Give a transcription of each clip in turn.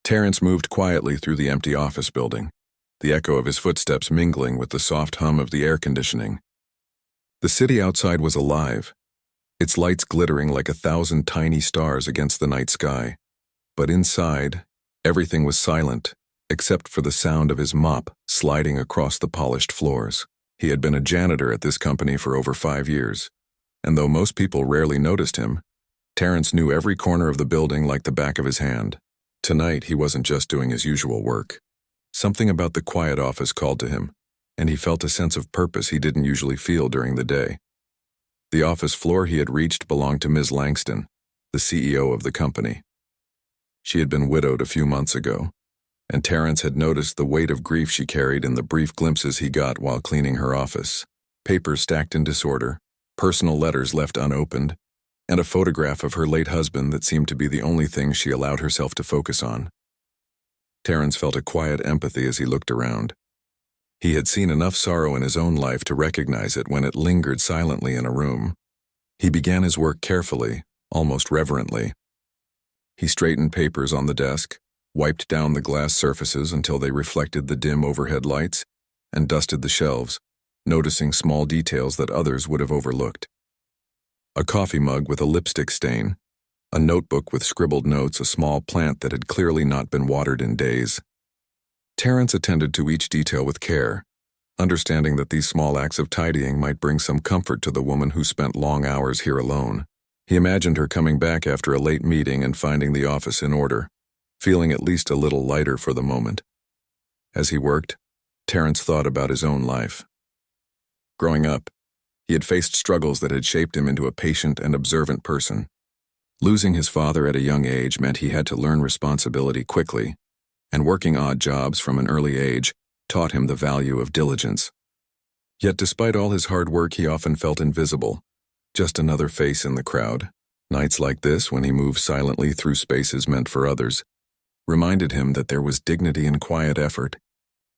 Terrence moved quietly through the empty office building, the echo of his footsteps mingling with the soft hum of the air conditioning. The city outside was alive, its lights glittering like 1,000 tiny stars against the night sky. But inside, everything was silent, except for the sound of his mop sliding across the polished floors. He had been a janitor at this company for over 5 years, and though most people rarely noticed him, Terrence knew every corner of the building like the back of his hand. Tonight, he wasn't just doing his usual work. Something about the quiet office called to him, and he felt a sense of purpose he didn't usually feel during the day. The office floor he had reached belonged to Ms. Langston, the CEO of the company. She had been widowed a few months ago, and Terrence had noticed the weight of grief she carried in the brief glimpses he got while cleaning her office. Papers stacked in disorder, personal letters left unopened, and a photograph of her late husband that seemed to be the only thing she allowed herself to focus on. Terrence felt a quiet empathy as he looked around. He had seen enough sorrow in his own life to recognize it when it lingered silently in a room. He began his work carefully, almost reverently. He straightened papers on the desk, wiped down the glass surfaces until they reflected the dim overhead lights, and dusted the shelves, noticing small details that others would have overlooked. A coffee mug with a lipstick stain, a notebook with scribbled notes, a small plant that had clearly not been watered in days. Terrence attended to each detail with care, understanding that these small acts of tidying might bring some comfort to the woman who spent long hours here alone. He imagined her coming back after a late meeting and finding the office in order, feeling at least a little lighter for the moment. As he worked, Terrence thought about his own life. Growing up, he had faced struggles that had shaped him into a patient and observant person. Losing his father at a young age meant he had to learn responsibility quickly, and working odd jobs from an early age taught him the value of diligence. Yet despite all his hard work, he often felt invisible, just another face in the crowd. Nights like this, when he moved silently through spaces meant for others, reminded him that there was dignity in quiet effort,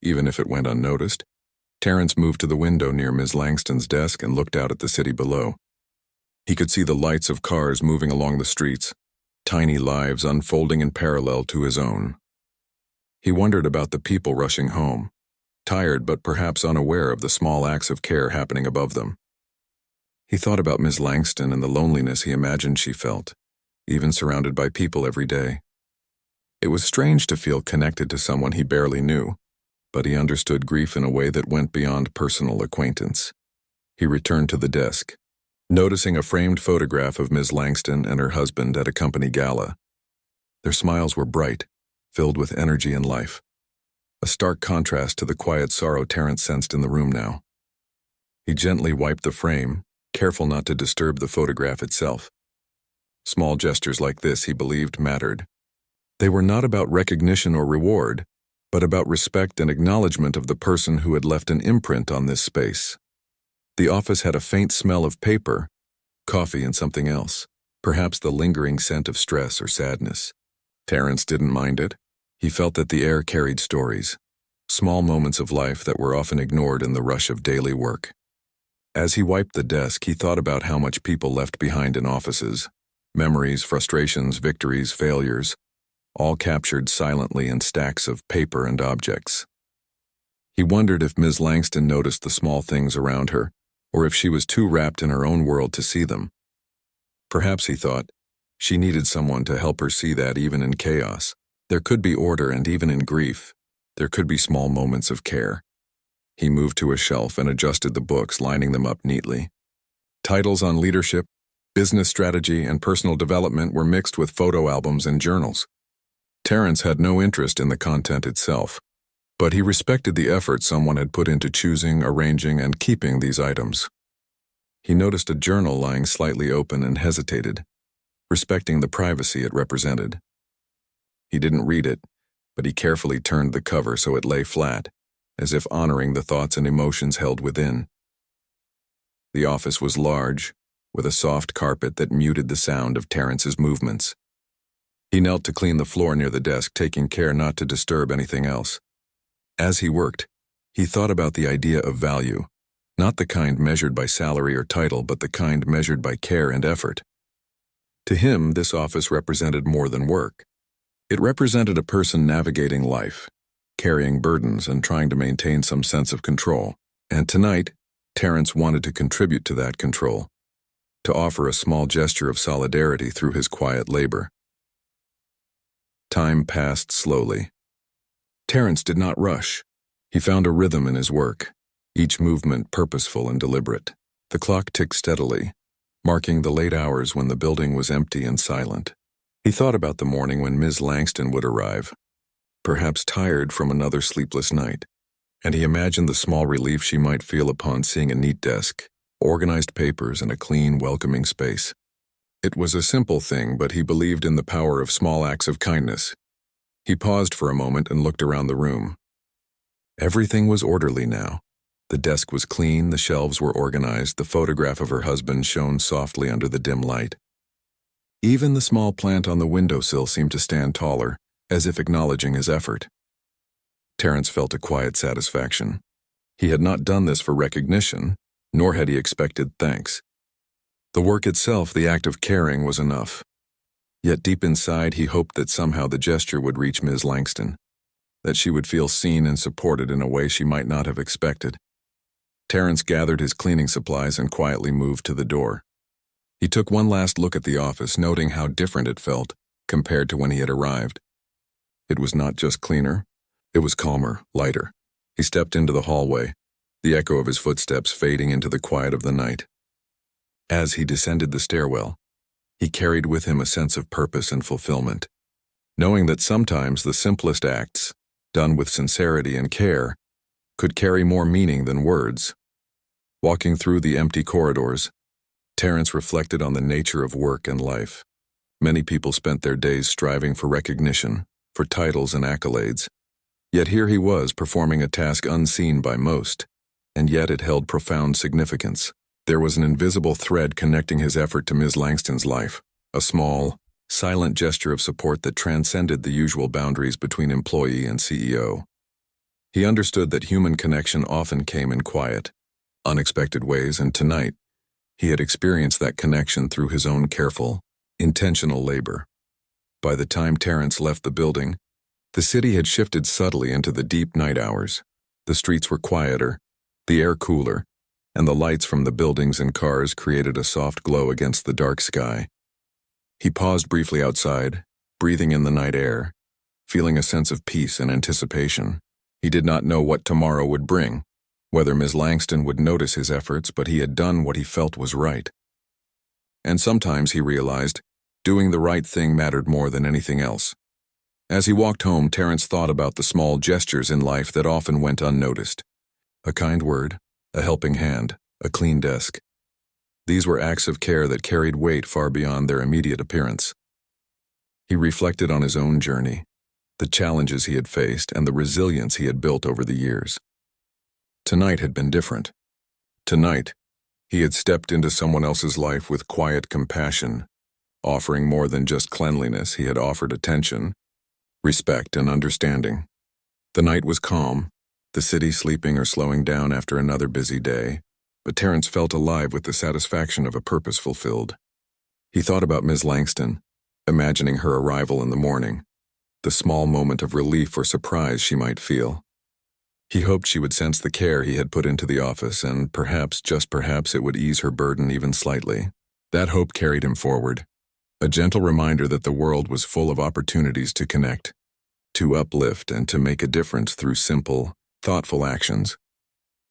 even if it went unnoticed. Terrence moved to the window near Ms. Langston's desk and looked out at the city below. He could see the lights of cars moving along the streets, tiny lives unfolding in parallel to his own. He wondered about the people rushing home, tired but perhaps unaware of the small acts of care happening above them. He thought about Ms. Langston and the loneliness he imagined she felt, even surrounded by people every day. It was strange to feel connected to someone he barely knew, but he understood grief in a way that went beyond personal acquaintance. He returned to the desk, noticing a framed photograph of Ms. Langston and her husband at a company gala. Their smiles were bright, filled with energy and life, a stark contrast to the quiet sorrow Terrence sensed in the room now. He gently wiped the frame, careful not to disturb the photograph itself. Small gestures like this, he believed, mattered. They were not about recognition or reward, but about respect and acknowledgement of the person who had left an imprint on this space. The office had a faint smell of paper, coffee, and something else, perhaps the lingering scent of stress or sadness. Terrence didn't mind it. He felt that the air carried stories, small moments of life that were often ignored in the rush of daily work. As he wiped the desk, he thought about how much people left behind in offices, memories, frustrations, victories, failures, all captured silently in stacks of paper and objects. He wondered if Ms. Langston noticed the small things around her, or if she was too wrapped in her own world to see them. Perhaps, he thought, she needed someone to help her see that even in chaos. There could be order, and even in grief, there could be small moments of care. He moved to a shelf and adjusted the books, lining them up neatly. Titles on leadership, business strategy, and personal development were mixed with photo albums and journals. Terrence had no interest in the content itself, but he respected the effort someone had put into choosing, arranging, and keeping these items. He noticed a journal lying slightly open and hesitated, respecting the privacy it represented. He didn't read it, but he carefully turned the cover so it lay flat, as if honoring the thoughts and emotions held within. The office was large, with a soft carpet that muted the sound of Terrence's movements. He knelt to clean the floor near the desk, taking care not to disturb anything else. As he worked, he thought about the idea of value, not the kind measured by salary or title, but the kind measured by care and effort. To him, this office represented more than work. It represented a person navigating life, carrying burdens and trying to maintain some sense of control. And tonight, Terrence wanted to contribute to that control, to offer a small gesture of solidarity through his quiet labor. Time passed slowly. Terrence did not rush. He found a rhythm in his work, each movement purposeful and deliberate. The clock ticked steadily, marking the late hours when the building was empty and silent. He thought about the morning when Ms. Langston would arrive, perhaps tired from another sleepless night, and he imagined the small relief she might feel upon seeing a neat desk, organized papers, and a clean, welcoming space. It was a simple thing, but he believed in the power of small acts of kindness. He paused for a moment and looked around the room. Everything was orderly now. The desk was clean, the shelves were organized, the photograph of her husband shone softly under the dim light. Even the small plant on the windowsill seemed to stand taller, as if acknowledging his effort. Terrence felt a quiet satisfaction. He had not done this for recognition, nor had he expected thanks. The work itself, the act of caring, was enough. Yet deep inside he hoped that somehow the gesture would reach Ms. Langston, that she would feel seen and supported in a way she might not have expected. Terrence gathered his cleaning supplies and quietly moved to the door. He took one last look at the office, noting how different it felt compared to when he had arrived. It was not just cleaner, it was calmer, lighter. He stepped into the hallway, the echo of his footsteps fading into the quiet of the night. As he descended the stairwell, he carried with him a sense of purpose and fulfillment, knowing that sometimes the simplest acts, done with sincerity and care, could carry more meaning than words. Walking through the empty corridors, Terrence reflected on the nature of work and life. Many people spent their days striving for recognition, for titles and accolades. Yet here he was performing a task unseen by most, and yet it held profound significance. There was an invisible thread connecting his effort to Ms. Langston's life, a small, silent gesture of support that transcended the usual boundaries between employee and CEO. He understood that human connection often came in quiet, unexpected ways, and tonight, he had experienced that connection through his own careful, intentional labor. By the time Terrence left the building, the city had shifted subtly into the deep night hours. The streets were quieter, the air cooler, and the lights from the buildings and cars created a soft glow against the dark sky. He paused briefly outside, breathing in the night air, feeling a sense of peace and anticipation. He did not know what tomorrow would bring, whether Ms. Langston would notice his efforts, but he had done what he felt was right. And sometimes, he realized, doing the right thing mattered more than anything else. As he walked home, Terrence thought about the small gestures in life that often went unnoticed. A kind word, a helping hand, a clean desk. These were acts of care that carried weight far beyond their immediate appearance. He reflected on his own journey, the challenges he had faced, and the resilience he had built over the years. Tonight had been different. Tonight, he had stepped into someone else's life with quiet compassion, offering more than just cleanliness. He had offered attention, respect, and understanding. The night was calm, the city sleeping or slowing down after another busy day, but Terrence felt alive with the satisfaction of a purpose fulfilled. He thought about Ms. Langston, imagining her arrival in the morning, the small moment of relief or surprise she might feel. He hoped she would sense the care he had put into the office, and perhaps, just perhaps, it would ease her burden even slightly. That hope carried him forward, a gentle reminder that the world was full of opportunities to connect, to uplift, and to make a difference through simple, thoughtful actions.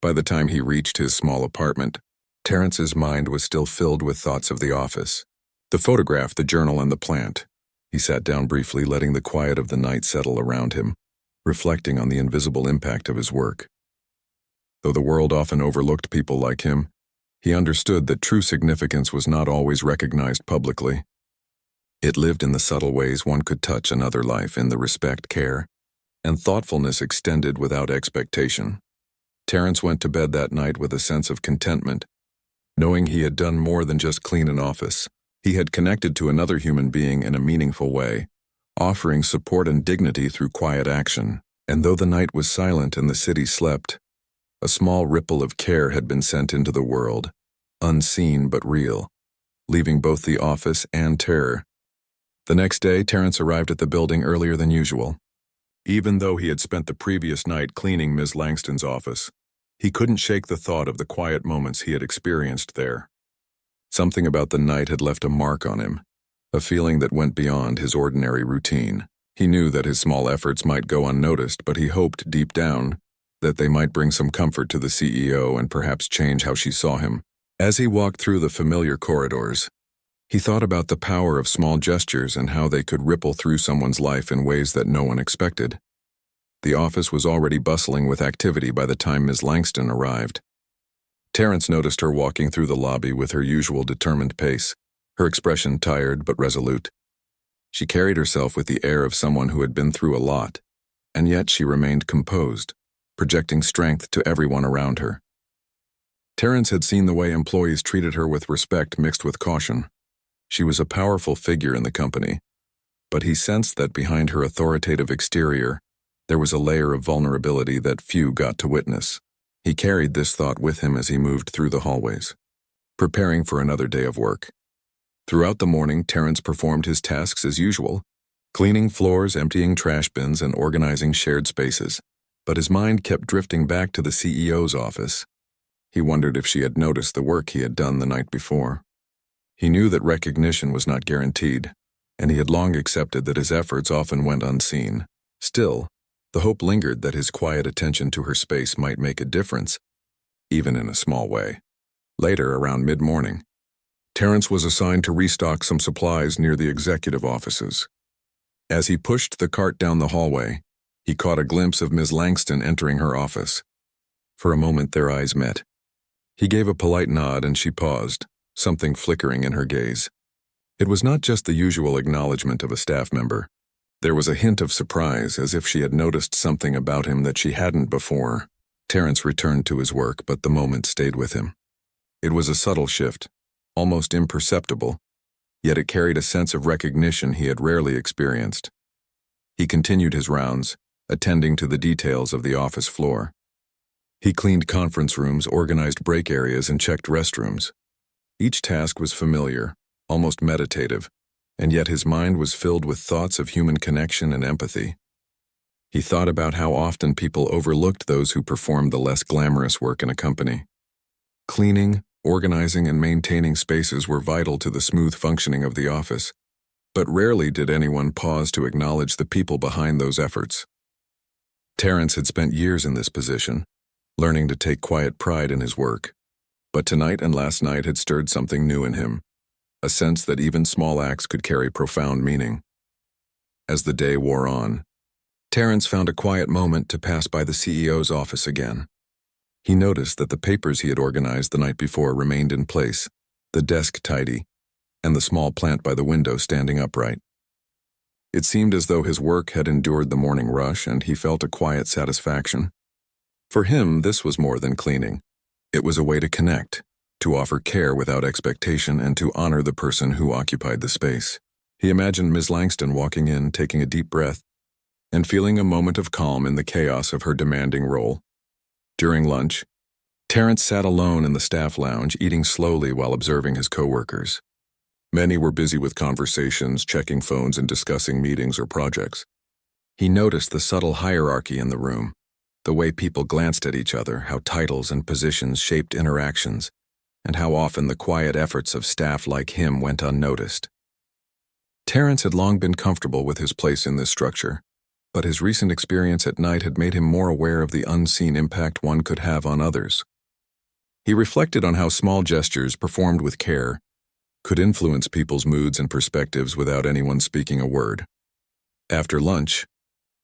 By the time he reached his small apartment, Terrence's mind was still filled with thoughts of the office, the photograph, the journal, and the plant. He sat down briefly, letting the quiet of the night settle around him, reflecting on the invisible impact of his work. Though the world often overlooked people like him, he understood that true significance was not always recognized publicly. It lived in the subtle ways one could touch another life, in the respect, care, and thoughtfulness extended without expectation. Terrence went to bed that night with a sense of contentment, knowing he had done more than just clean an office. He had connected to another human being in a meaningful way, offering support and dignity through quiet action. And though the night was silent and the city slept, a small ripple of care had been sent into the world, unseen but real, leaving both the office and Terror The next day, Terrence arrived at the building earlier than usual. Even though he had spent the previous night cleaning Ms. Langston's office, he couldn't shake the thought of the quiet moments he had experienced there. Something about the night had left a mark on him, a feeling that went beyond his ordinary routine. He knew that his small efforts might go unnoticed, but he hoped, deep down, that they might bring some comfort to the CEO and perhaps change how she saw him. As he walked through the familiar corridors, he thought about the power of small gestures and how they could ripple through someone's life in ways that no one expected. The office was already bustling with activity by the time Ms. Langston arrived. Terrence noticed her walking through the lobby with her usual determined pace, her expression tired but resolute. She carried herself with the air of someone who had been through a lot, and yet she remained composed, projecting strength to everyone around her. Terrence had seen the way employees treated her with respect mixed with caution. She was a powerful figure in the company, but he sensed that behind her authoritative exterior, there was a layer of vulnerability that few got to witness. He carried this thought with him as he moved through the hallways, preparing for another day of work. Throughout the morning, Terrence performed his tasks as usual, cleaning floors, emptying trash bins, and organizing shared spaces. But his mind kept drifting back to the CEO's office. He wondered if she had noticed the work he had done the night before. He knew that recognition was not guaranteed, and he had long accepted that his efforts often went unseen. Still, the hope lingered that his quiet attention to her space might make a difference, even in a small way. Later, around mid-morning, Terrence was assigned to restock some supplies near the executive offices. As he pushed the cart down the hallway, he caught a glimpse of Ms. Langston entering her office. For a moment, their eyes met. He gave a polite nod and she paused, something flickering in her gaze. It was not just the usual acknowledgement of a staff member. There was a hint of surprise, as if she had noticed something about him that she hadn't before. Terrence returned to his work, but the moment stayed with him. It was a subtle shift, almost imperceptible, yet it carried a sense of recognition he had rarely experienced. He continued his rounds, attending to the details of the office floor. He cleaned conference rooms, organized break areas, and checked restrooms. Each task was familiar, almost meditative, and yet his mind was filled with thoughts of human connection and empathy. He thought about how often people overlooked those who performed the less glamorous work in a company. Cleaning, organizing, and maintaining spaces were vital to the smooth functioning of the office, but rarely did anyone pause to acknowledge the people behind those efforts. Terrence had spent years in this position, learning to take quiet pride in his work, but tonight and last night had stirred something new in him, a sense that even small acts could carry profound meaning. As the day wore on, Terrence found a quiet moment to pass by the CEO's office again. He noticed that the papers he had organized the night before remained in place, the desk tidy, and the small plant by the window standing upright. It seemed as though his work had endured the morning rush, and he felt a quiet satisfaction. For him, this was more than cleaning. It was a way to connect, to offer care without expectation, and to honor the person who occupied the space. He imagined Ms. Langston walking in, taking a deep breath, and feeling a moment of calm in the chaos of her demanding role. During lunch, Terrence sat alone in the staff lounge, eating slowly while observing his coworkers. Many were busy with conversations, checking phones, and discussing meetings or projects. He noticed the subtle hierarchy in the room, the way people glanced at each other, how titles and positions shaped interactions, and how often the quiet efforts of staff like him went unnoticed. Terrence had long been comfortable with his place in this structure, but his recent experience at night had made him more aware of the unseen impact one could have on others. He reflected on how small gestures, performed with care, could influence people's moods and perspectives without anyone speaking a word. After lunch,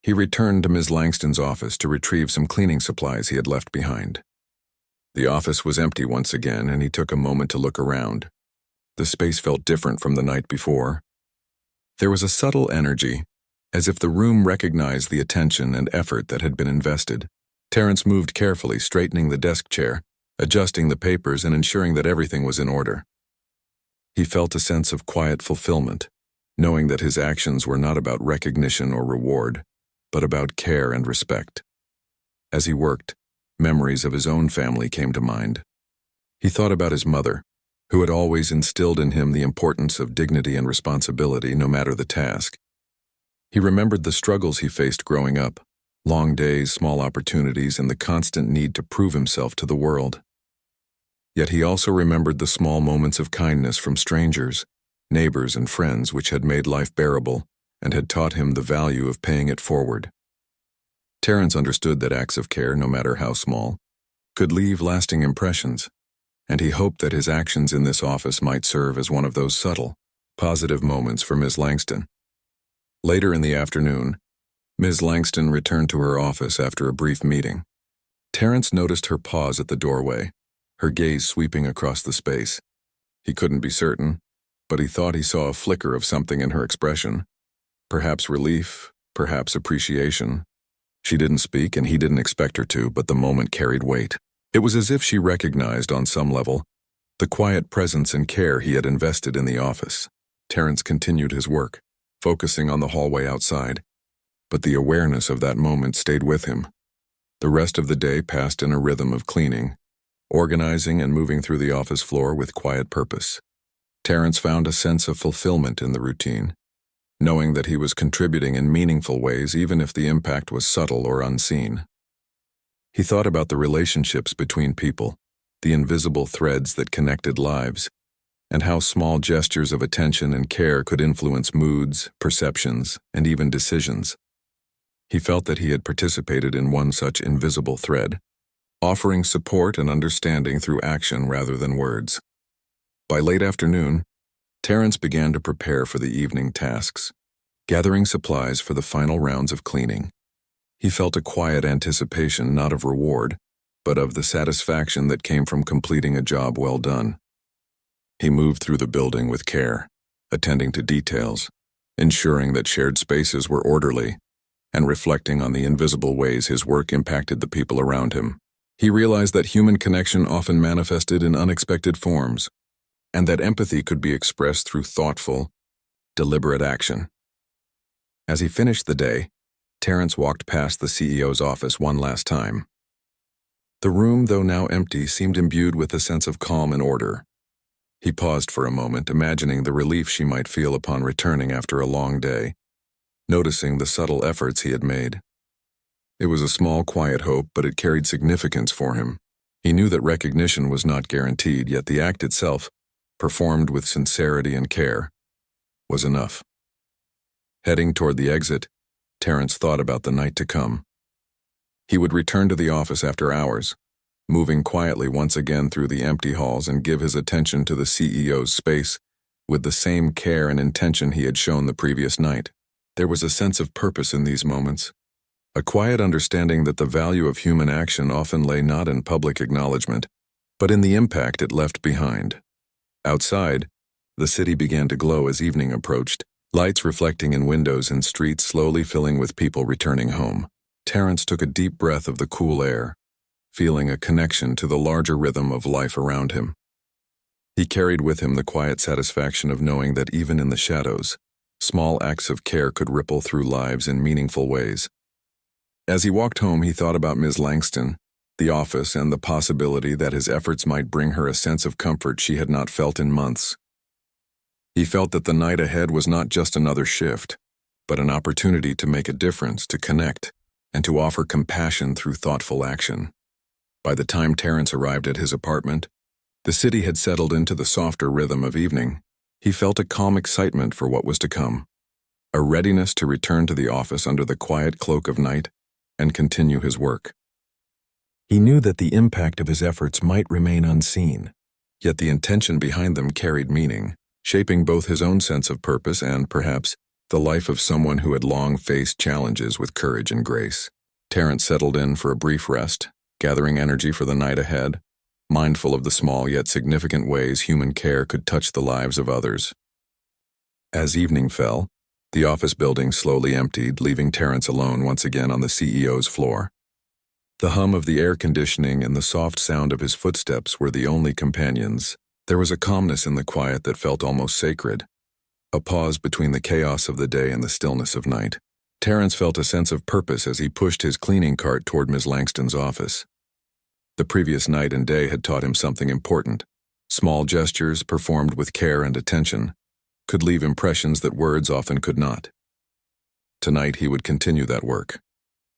he returned to Ms. Langston's office to retrieve some cleaning supplies he had left behind. The office was empty once again, and he took a moment to look around. The space felt different from the night before. There was a subtle energy, as if the room recognized the attention and effort that had been invested. Terrence moved carefully, straightening the desk chair, adjusting the papers, and ensuring that everything was in order. He felt a sense of quiet fulfillment, knowing that his actions were not about recognition or reward, but about care and respect. As he worked, memories of his own family came to mind. He thought about his mother, who had always instilled in him the importance of dignity and responsibility no matter the task. He remembered the struggles he faced growing up, long days, small opportunities, and the constant need to prove himself to the world. Yet he also remembered the small moments of kindness from strangers, neighbors, and friends which had made life bearable and had taught him the value of paying it forward. Terrence understood that acts of care, no matter how small, could leave lasting impressions, and he hoped that his actions in this office might serve as one of those subtle, positive moments for Ms. Langston. Later in the afternoon, Ms. Langston returned to her office after a brief meeting. Terrence noticed her pause at the doorway, her gaze sweeping across the space. He couldn't be certain, but he thought he saw a flicker of something in her expression. Perhaps relief, perhaps appreciation. She didn't speak, and he didn't expect her to, but the moment carried weight. It was as if she recognized, on some level, the quiet presence and care he had invested in the office. Terrence continued his work, focusing on the hallway outside, but the awareness of that moment stayed with him. The rest of the day passed in a rhythm of cleaning, organizing, and moving through the office floor with quiet purpose. Terrence found a sense of fulfillment in the routine, knowing that he was contributing in meaningful ways even if the impact was subtle or unseen. He thought about the relationships between people, the invisible threads that connected lives, and how small gestures of attention and care could influence moods, perceptions, and even decisions. He felt that he had participated in one such invisible thread, offering support and understanding through action rather than words. By late afternoon, Terrence began to prepare for the evening tasks, gathering supplies for the final rounds of cleaning. He felt a quiet anticipation not of reward, but of the satisfaction that came from completing a job well done. He moved through the building with care, attending to details, ensuring that shared spaces were orderly, and reflecting on the invisible ways his work impacted the people around him. He realized that human connection often manifested in unexpected forms, and that empathy could be expressed through thoughtful, deliberate action. As he finished the day, Terrence walked past the CEO's office one last time. The room, though now empty, seemed imbued with a sense of calm and order. He paused for a moment, imagining the relief she might feel upon returning after a long day, noticing the subtle efforts he had made. It was a small, quiet hope, but it carried significance for him. He knew that recognition was not guaranteed, yet the act itself, performed with sincerity and care, was enough. Heading toward the exit, Terrence thought about the night to come. He would return to the office after hours, moving quietly once again through the empty halls and give his attention to the CEO's space with the same care and intention he had shown the previous night. There was a sense of purpose in these moments, a quiet understanding that the value of human action often lay not in public acknowledgement, but in the impact it left behind. Outside, the city began to glow as evening approached, lights reflecting in windows and streets slowly filling with people returning home. Terrence took a deep breath of the cool air, feeling a connection to the larger rhythm of life around him. He carried with him the quiet satisfaction of knowing that even in the shadows, small acts of care could ripple through lives in meaningful ways. As he walked home, he thought about Ms. Langston, the office, and the possibility that his efforts might bring her a sense of comfort she had not felt in months. He felt that the night ahead was not just another shift, but an opportunity to make a difference, to connect, and to offer compassion through thoughtful action. By the time Terrence arrived at his apartment, the city had settled into the softer rhythm of evening. He felt a calm excitement for what was to come, a readiness to return to the office under the quiet cloak of night and continue his work. He knew that the impact of his efforts might remain unseen, yet the intention behind them carried meaning, shaping both his own sense of purpose and, perhaps, the life of someone who had long faced challenges with courage and grace. Terrence settled in for a brief rest, gathering energy for the night ahead, mindful of the small yet significant ways human care could touch the lives of others. As evening fell, the office building slowly emptied, leaving Terrence alone once again on the CEO's floor. The hum of the air conditioning and the soft sound of his footsteps were the only companions. There was a calmness in the quiet that felt almost sacred, a pause between the chaos of the day and the stillness of night. Terrence felt a sense of purpose as he pushed his cleaning cart toward Ms. Langston's office. The previous night and day had taught him something important, Small gestures, performed with care and attention, could leave impressions that words often could not. Tonight he would continue that work.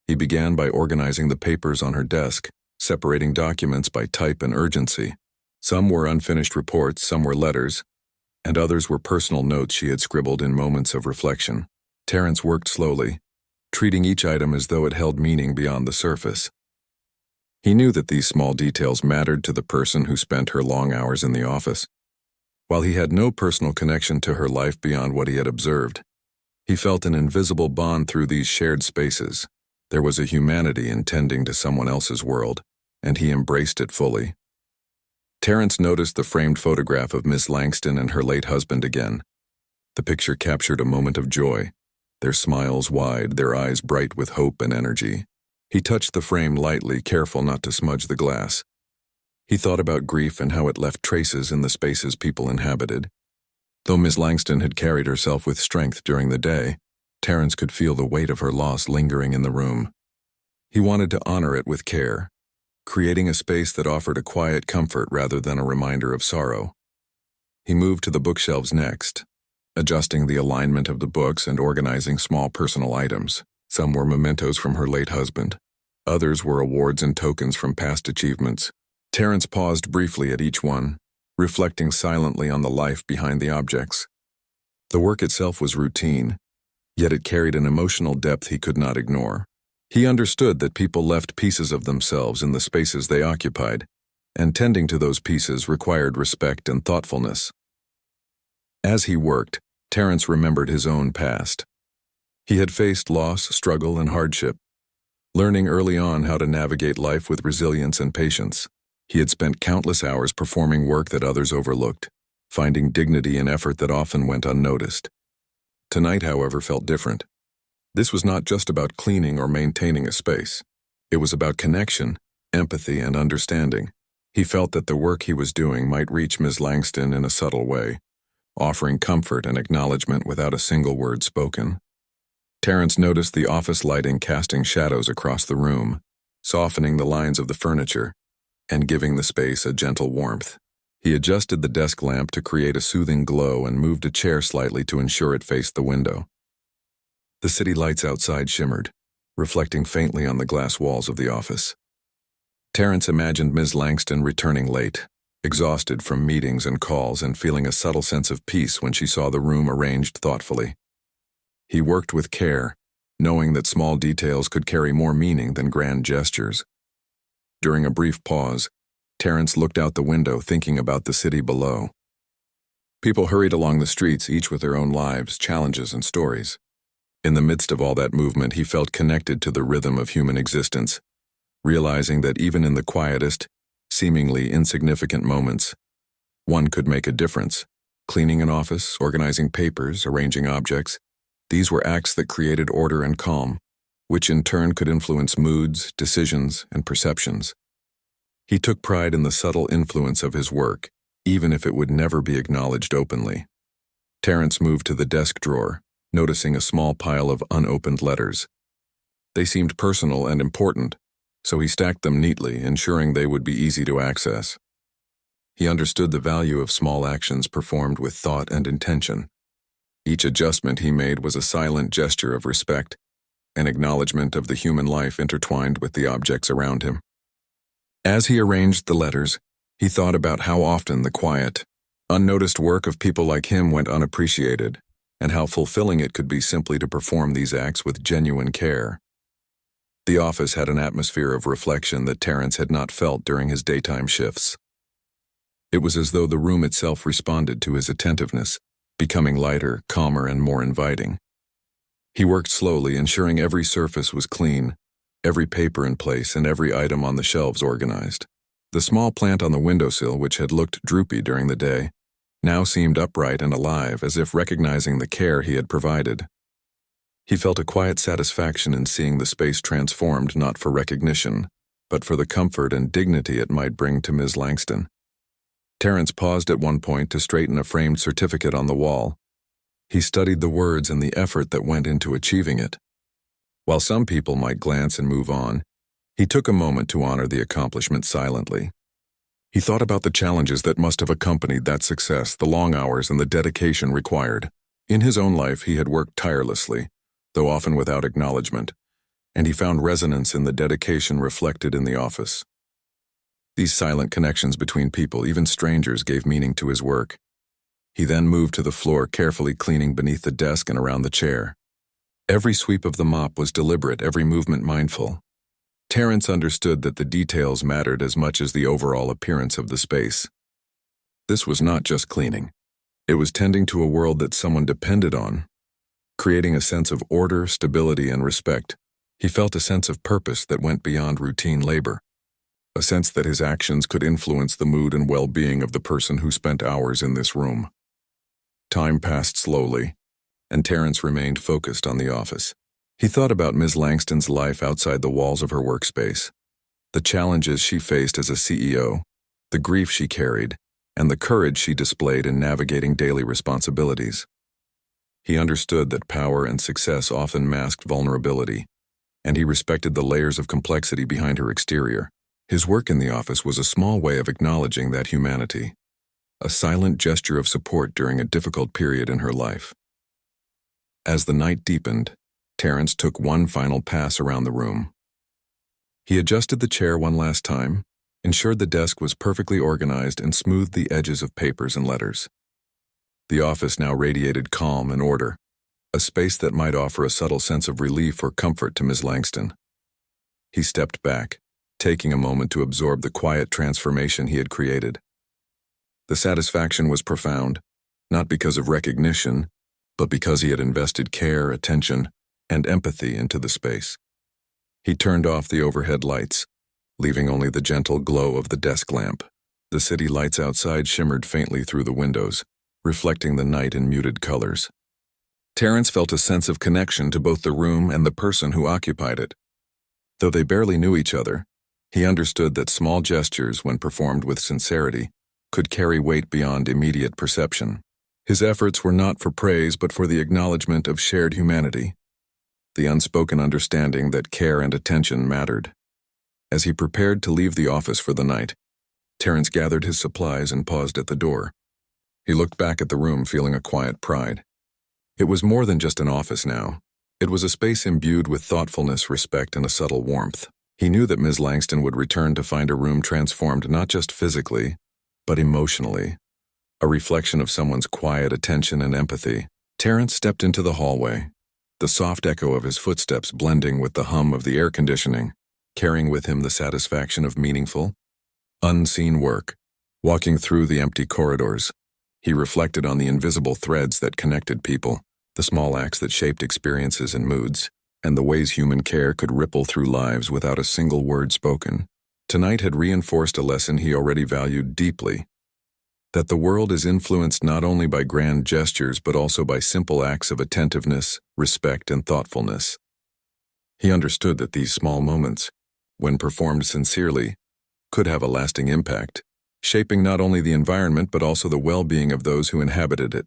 He began by organizing the papers on her desk, separating documents by type and urgency. Some were unfinished reports, some were letters, and others were personal notes she had scribbled in moments of reflection. Terrence worked slowly, treating each item as though it held meaning beyond the surface. He knew that these small details mattered to the person who spent her long hours in the office. While he had no personal connection to her life beyond what he had observed, he felt an invisible bond through these shared spaces. There was a humanity in tending to someone else's world, and he embraced it fully. Terrence noticed the framed photograph of Miss Langston and her late husband again. The picture captured a moment of joy, their smiles wide, their eyes bright with hope and energy. He touched the frame lightly, careful not to smudge the glass. He thought about grief and how it left traces in the spaces people inhabited. Though Miss Langston had carried herself with strength during the day, Terrence could feel the weight of her loss lingering in the room. He wanted to honor it with care, creating a space that offered a quiet comfort rather than a reminder of sorrow. He moved to the bookshelves next, adjusting the alignment of the books and organizing small personal items. Some were mementos from her late husband. Others were awards and tokens from past achievements. Terrence paused briefly at each one, reflecting silently on the life behind the objects. The work itself was routine, yet it carried an emotional depth he could not ignore. He understood that people left pieces of themselves in the spaces they occupied, and tending to those pieces required respect and thoughtfulness. As he worked, Terrence remembered his own past. He had faced loss, struggle, and hardship, learning early on how to navigate life with resilience and patience. He had spent countless hours performing work that others overlooked, finding dignity in effort that often went unnoticed. Tonight, however, felt different. This was not just about cleaning or maintaining a space. It was about connection, empathy, and understanding. He felt that the work he was doing might reach Ms. Langston in a subtle way, offering comfort and acknowledgement without a single word spoken. Terrence noticed the office lighting casting shadows across the room, softening the lines of the furniture, and giving the space a gentle warmth. He adjusted the desk lamp to create a soothing glow and moved a chair slightly to ensure it faced the window. The city lights outside shimmered, reflecting faintly on the glass walls of the office. Terrence imagined Ms. Langston returning late, exhausted from meetings and calls and feeling a subtle sense of peace when she saw the room arranged thoughtfully. He worked with care, knowing that small details could carry more meaning than grand gestures. During a brief pause, Terrence looked out the window thinking about the city below. People hurried along the streets, each with their own lives, challenges, and stories. In the midst of all that movement, he felt connected to the rhythm of human existence, realizing that even in the quietest, seemingly insignificant moments, one could make a difference. Cleaning an office, organizing papers, arranging objects, these were acts that created order and calm, which in turn could influence moods, decisions, and perceptions. He took pride in the subtle influence of his work, even if it would never be acknowledged openly. Terrence moved to the desk drawer, noticing a small pile of unopened letters. They seemed personal and important, so he stacked them neatly, ensuring they would be easy to access. He understood the value of small actions performed with thought and intention. Each adjustment he made was a silent gesture of respect, an acknowledgement of the human life intertwined with the objects around him. As he arranged the letters, he thought about how often the quiet, unnoticed work of people like him went unappreciated, and how fulfilling it could be simply to perform these acts with genuine care. The office had an atmosphere of reflection that Terrence had not felt during his daytime shifts. It was as though the room itself responded to his attentiveness, becoming lighter, calmer, and more inviting. He worked slowly, ensuring every surface was clean, every paper in place, and every item on the shelves organized. The small plant on the windowsill, which had looked droopy during the day, now seemed upright and alive, as if recognizing the care he had provided. He felt a quiet satisfaction in seeing the space transformed not for recognition, but for the comfort and dignity it might bring to Ms. Langston. Terrence paused at one point to straighten a framed certificate on the wall. He studied the words and the effort that went into achieving it. While some people might glance and move on, he took a moment to honor the accomplishment silently. He thought about the challenges that must have accompanied that success, the long hours and the dedication required. In his own life, he had worked tirelessly, though often without acknowledgement, and he found resonance in the dedication reflected in the office. These silent connections between people, even strangers, gave meaning to his work. He then moved to the floor, carefully cleaning beneath the desk and around the chair. Every sweep of the mop was deliberate, every movement mindful. Terrence understood that the details mattered as much as the overall appearance of the space. This was not just cleaning. It was tending to a world that someone depended on, creating a sense of order, stability, and respect. He felt a sense of purpose that went beyond routine labor, a sense that his actions could influence the mood and well-being of the person who spent hours in this room. Time passed slowly, and Terrence remained focused on the office. He thought about Ms. Langston's life outside the walls of her workspace, the challenges she faced as a CEO, the grief she carried, and the courage she displayed in navigating daily responsibilities. He understood that power and success often masked vulnerability, and he respected the layers of complexity behind her exterior. His work in the office was a small way of acknowledging that humanity, a silent gesture of support during a difficult period in her life. As the night deepened, Terrence took one final pass around the room. He adjusted the chair one last time, ensured the desk was perfectly organized, and smoothed the edges of papers and letters. The office now radiated calm and order, a space that might offer a subtle sense of relief or comfort to Ms. Langston. He stepped back, taking a moment to absorb the quiet transformation he had created. The satisfaction was profound, not because of recognition, but because he had invested care, attention, and empathy into the space. He turned off the overhead lights, leaving only the gentle glow of the desk lamp. The city lights outside shimmered faintly through the windows, reflecting the night in muted colors. Terrence felt a sense of connection to both the room and the person who occupied it. Though they barely knew each other, he understood that small gestures, when performed with sincerity, could carry weight beyond immediate perception. His efforts were not for praise but for the acknowledgement of shared humanity, the unspoken understanding that care and attention mattered. As he prepared to leave the office for the night, Terrence gathered his supplies and paused at the door. He looked back at the room, feeling a quiet pride. It was more than just an office now. It was a space imbued with thoughtfulness, respect, and a subtle warmth. He knew that Ms. Langston would return to find a room transformed not just physically, but emotionally, a reflection of someone's quiet attention and empathy. Terrence stepped into the hallway, the soft echo of his footsteps blending with the hum of the air conditioning, carrying with him the satisfaction of meaningful, unseen work. Walking through the empty corridors, he reflected on the invisible threads that connected people, the small acts that shaped experiences and moods, and the ways human care could ripple through lives without a single word spoken. Tonight had reinforced a lesson he already valued deeply, that the world is influenced not only by grand gestures but also by simple acts of attentiveness, respect, and thoughtfulness. He understood that these small moments, when performed sincerely, could have a lasting impact, shaping not only the environment but also the well-being of those who inhabited it.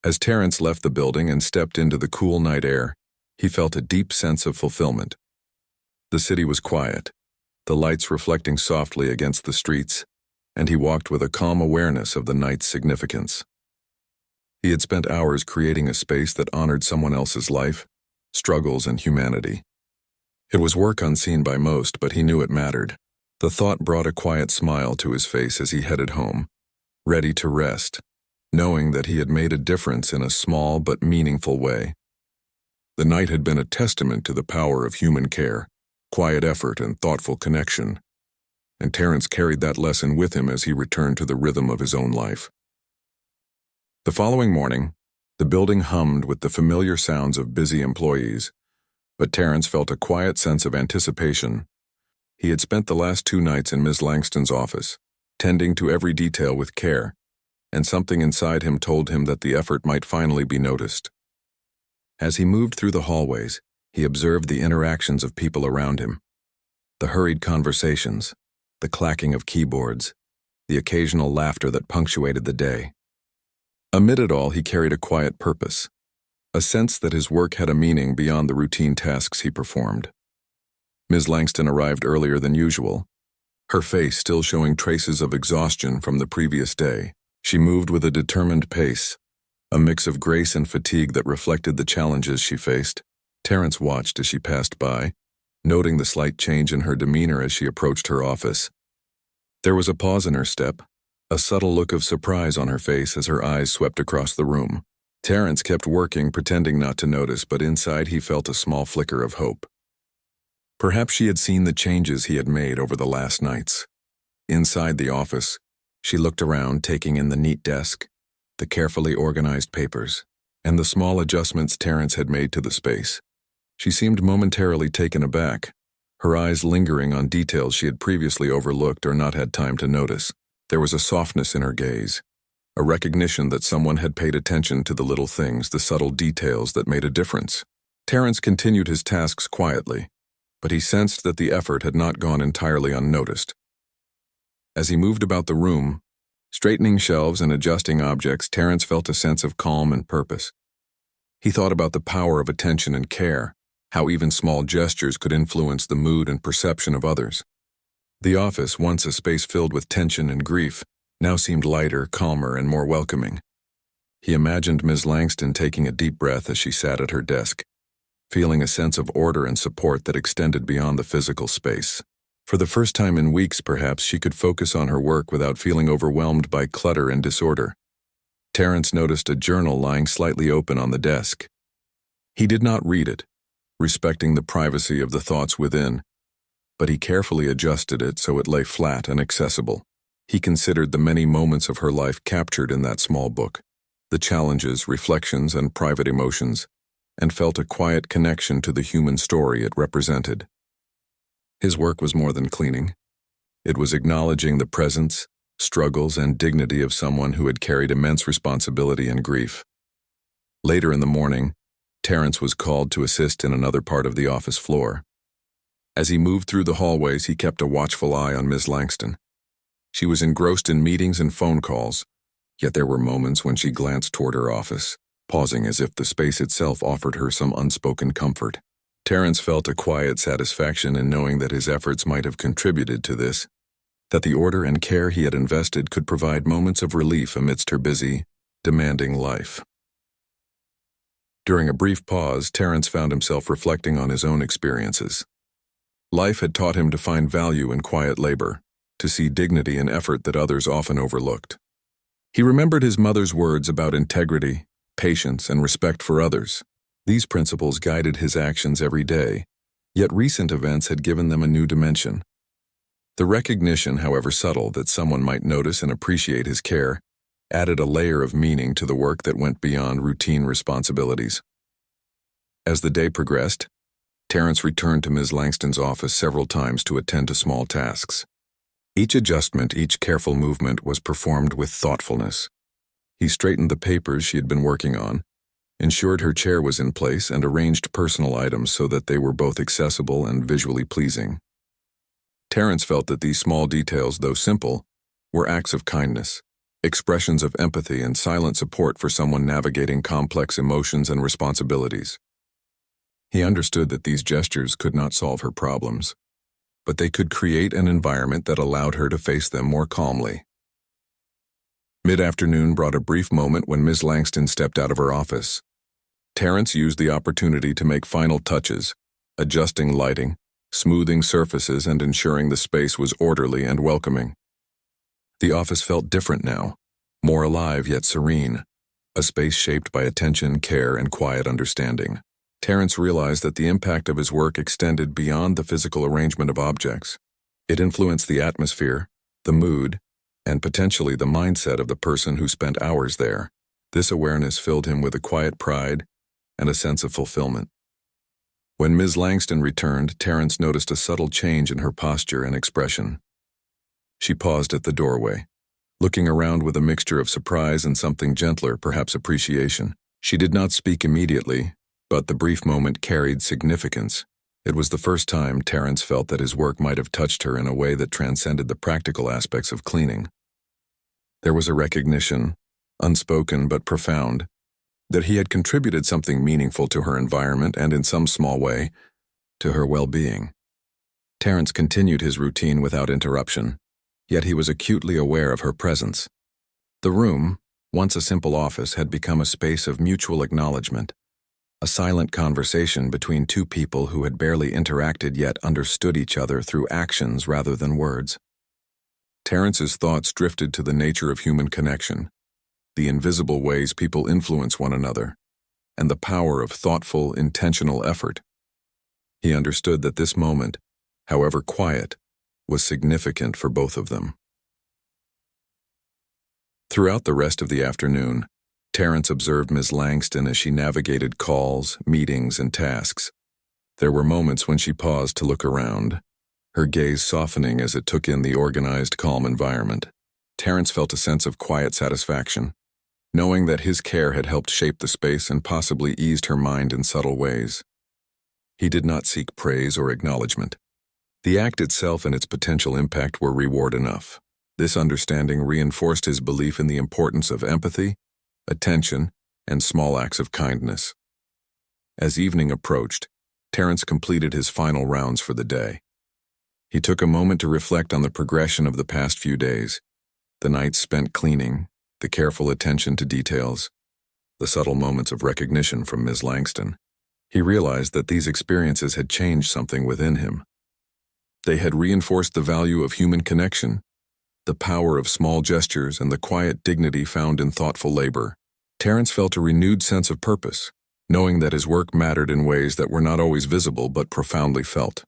As Terrence left the building and stepped into the cool night air, he felt a deep sense of fulfillment. The city was quiet, the lights reflecting softly against the streets, and he walked with a calm awareness of the night's significance. He had spent hours creating a space that honored someone else's life, struggles, and humanity. It was work unseen by most, but he knew it mattered. The thought brought a quiet smile to his face as he headed home, ready to rest, knowing that he had made a difference in a small but meaningful way. The night had been a testament to the power of human care, quiet effort, and thoughtful connection, and Terrence carried that lesson with him as he returned to the rhythm of his own life. The following morning, the building hummed with the familiar sounds of busy employees, but Terrence felt a quiet sense of anticipation. He had spent the last 2 nights in Ms. Langston's office, tending to every detail with care, and something inside him told him that the effort might finally be noticed. As he moved through the hallways, he observed the interactions of people around him, the hurried conversations, the clacking of keyboards, the occasional laughter that punctuated the day. Amid it all, he carried a quiet purpose, a sense that his work had a meaning beyond the routine tasks he performed. Ms. Langston arrived earlier than usual, her face still showing traces of exhaustion from the previous day. She moved with a determined pace, a mix of grace and fatigue that reflected the challenges she faced. Terrence watched as she passed by, noting the slight change in her demeanor as she approached her office. There was a pause in her step, a subtle look of surprise on her face as her eyes swept across the room. Terrence kept working, pretending not to notice, but inside he felt a small flicker of hope. Perhaps she had seen the changes he had made over the last nights. Inside the office, she looked around, taking in the neat desk, the carefully organized papers, and the small adjustments Terrence had made to the space. She seemed momentarily taken aback, her eyes lingering on details she had previously overlooked or not had time to notice. There was a softness in her gaze, a recognition that someone had paid attention to the little things, the subtle details that made a difference. Terrence continued his tasks quietly, but he sensed that the effort had not gone entirely unnoticed. As he moved about the room, straightening shelves and adjusting objects, Terrence felt a sense of calm and purpose. He thought about the power of attention and care, how even small gestures could influence the mood and perception of others. The office, once a space filled with tension and grief, now seemed lighter, calmer, and more welcoming. He imagined Ms. Langston taking a deep breath as she sat at her desk, feeling a sense of order and support that extended beyond the physical space. For the first time in weeks, perhaps, she could focus on her work without feeling overwhelmed by clutter and disorder. Terrence noticed a journal lying slightly open on the desk. He did not read it, respecting the privacy of the thoughts within, but he carefully adjusted it so it lay flat and accessible. He considered the many moments of her life captured in that small book, the challenges, reflections, and private emotions, and felt a quiet connection to the human story it represented. His work was more than cleaning. It was acknowledging the presence, struggles, and dignity of someone who had carried immense responsibility and grief. Later in the morning, Terrence was called to assist in another part of the office floor. As he moved through the hallways, he kept a watchful eye on Ms. Langston. She was engrossed in meetings and phone calls, yet there were moments when she glanced toward her office, pausing as if the space itself offered her some unspoken comfort. Terrence felt a quiet satisfaction in knowing that his efforts might have contributed to this, that the order and care he had invested could provide moments of relief amidst her busy, demanding life. During a brief pause, Terrence found himself reflecting on his own experiences. Life had taught him to find value in quiet labor, to see dignity in effort that others often overlooked. He remembered his mother's words about integrity, patience, and respect for others. These principles guided his actions every day, yet recent events had given them a new dimension. The recognition, however subtle, that someone might notice and appreciate his care added a layer of meaning to the work that went beyond routine responsibilities. As the day progressed, Terrence returned to Ms. Langston's office several times to attend to small tasks. Each adjustment, each careful movement was performed with thoughtfulness. He straightened the papers she had been working on, ensured her chair was in place, and arranged personal items so that they were both accessible and visually pleasing. Terrence felt that these small details, though simple, were acts of kindness, expressions of empathy and silent support for someone navigating complex emotions and responsibilities. He understood that these gestures could not solve her problems, but they could create an environment that allowed her to face them more calmly. Mid-afternoon brought a brief moment when Ms. Langston stepped out of her office. Terrence used the opportunity to make final touches, adjusting lighting, smoothing surfaces, and ensuring the space was orderly and welcoming. The office felt different now, more alive yet serene, a space shaped by attention, care, and quiet understanding. Terrence realized that the impact of his work extended beyond the physical arrangement of objects. It influenced the atmosphere, the mood, and potentially the mindset of the person who spent hours there. This awareness filled him with a quiet pride and a sense of fulfillment. When Ms. Langston returned, Terrence noticed a subtle change in her posture and expression. She paused at the doorway, looking around with a mixture of surprise and something gentler, perhaps appreciation. She did not speak immediately, but the brief moment carried significance. It was the first time Terrence felt that his work might have touched her in a way that transcended the practical aspects of cleaning. There was a recognition, unspoken but profound, that he had contributed something meaningful to her environment and, in some small way, to her well-being. Terence continued his routine without interruption, yet he was acutely aware of her presence. The room, once a simple office, had become a space of mutual acknowledgement, a silent conversation between two people who had barely interacted yet understood each other through actions rather than words. Terence's thoughts drifted to the nature of human connection, the invisible ways people influence one another, and the power of thoughtful, intentional effort. He understood that this moment, however quiet, was significant for both of them. Throughout the rest of the afternoon, Terence observed Ms. Langston as she navigated calls, meetings, and tasks. There were moments when she paused to look around, her gaze softening as it took in the organized, calm environment. Terence felt a sense of quiet satisfaction, knowing that his care had helped shape the space and possibly eased her mind in subtle ways. He did not seek praise or acknowledgement. The act itself and its potential impact were reward enough. This understanding reinforced his belief in the importance of empathy, attention, and small acts of kindness. As evening approached, Terence completed his final rounds for the day. He took a moment to reflect on the progression of the past few days, the nights spent cleaning, the careful attention to details, the subtle moments of recognition from Ms. Langston. He realized that these experiences had changed something within him. They had reinforced the value of human connection, the power of small gestures, and the quiet dignity found in thoughtful labor. Terence felt a renewed sense of purpose, knowing that his work mattered in ways that were not always visible but profoundly felt.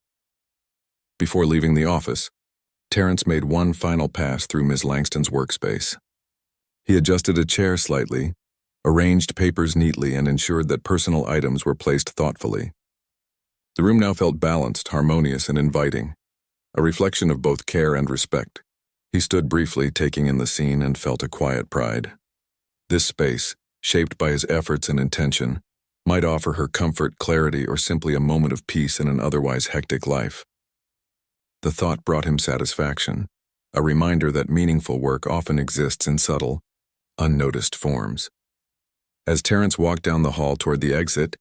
Before leaving the office, Terence made one final pass through Ms. Langston's workspace. He adjusted a chair slightly, arranged papers neatly, and ensured that personal items were placed thoughtfully. The room now felt balanced, harmonious, and inviting, a reflection of both care and respect. He stood briefly, taking in the scene, and felt a quiet pride. This space, shaped by his efforts and intention, might offer her comfort, clarity, or simply a moment of peace in an otherwise hectic life. The thought brought him satisfaction, a reminder that meaningful work often exists in subtle, unnoticed forms. As Terence walked down the hall toward the exit,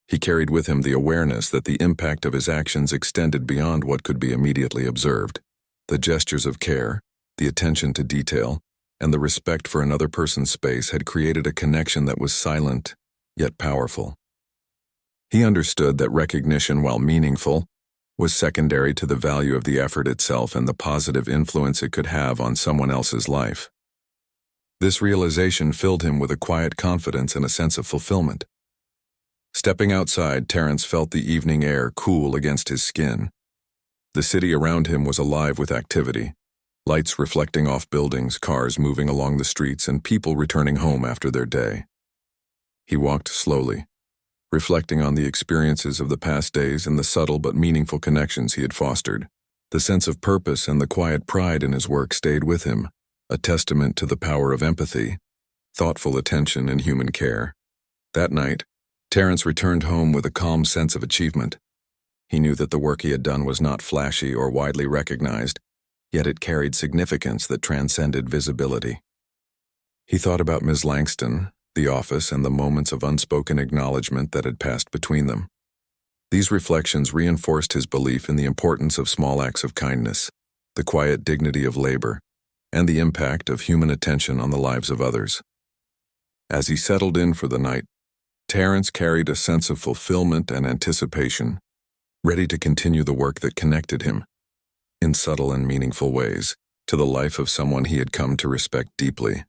he carried with him the awareness that the impact of his actions extended beyond what could be immediately observed. The gestures of care, the attention to detail, and the respect for another person's space had created a connection that was silent, yet powerful. He understood that recognition, while meaningful, was secondary to the value of the effort itself and the positive influence it could have on someone else's life. This realization filled him with a quiet confidence and a sense of fulfillment. Stepping outside, Terence felt the evening air cool against his skin. The city around him was alive with activity. Lights reflecting off buildings, cars moving along the streets, and people returning home after their day. He walked slowly, reflecting on the experiences of the past days and the subtle but meaningful connections he had fostered. The sense of purpose and the quiet pride in his work stayed with him, a testament to the power of empathy, thoughtful attention, and human care. That night, Terence returned home with a calm sense of achievement. He knew that the work he had done was not flashy or widely recognized, yet it carried significance that transcended visibility. He thought about Ms. Langston, the office, and the moments of unspoken acknowledgement that had passed between them. These reflections reinforced his belief in the importance of small acts of kindness, the quiet dignity of labor, and the impact of human attention on the lives of others. As he settled in for the night, Terence carried a sense of fulfillment and anticipation, ready to continue the work that connected him, in subtle and meaningful ways, to the life of someone he had come to respect deeply.